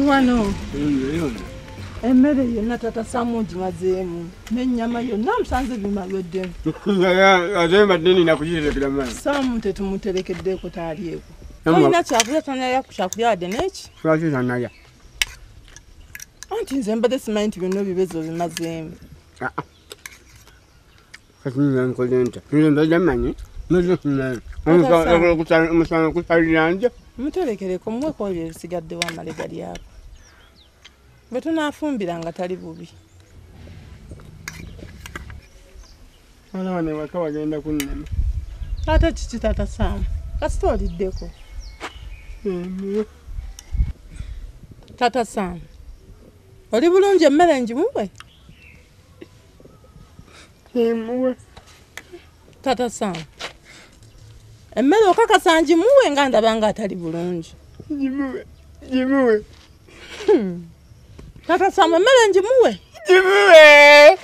wano. Emmere yonna tata Samu ngimazeemu n'ennyama yonna musanze bimalweddemu. Ate mbadde nina kukirerekera mwana. Samu tetumuterekeddeko taalyeko. Olina kyakulya tonalya ku kyakulya wadde n'eki? Lwaki tanalya? Anti nze mbadde simanyi nti byonna bibezo bimazeemu. Kati nze nkole nta. Nze mbadde mmanyi. Omusana kusalira nje. Muterekereko muweko olyo ebisigaddewo amalega lyako. Bwe tunaafumbira nga tali bubi. Wano wano ewaka wagenda kunema. Ate kiki tata Samu? Kasita oliddeko. Tata Samu. Oli bulungi emmere ngimuwe? Ngimuwe. Tata Samu. Emmere okakasa ngimuwe nga ndaba nga atali bulungi. Ngimuwe. Tata Samu emmere ngimuwe? Ngimuwe.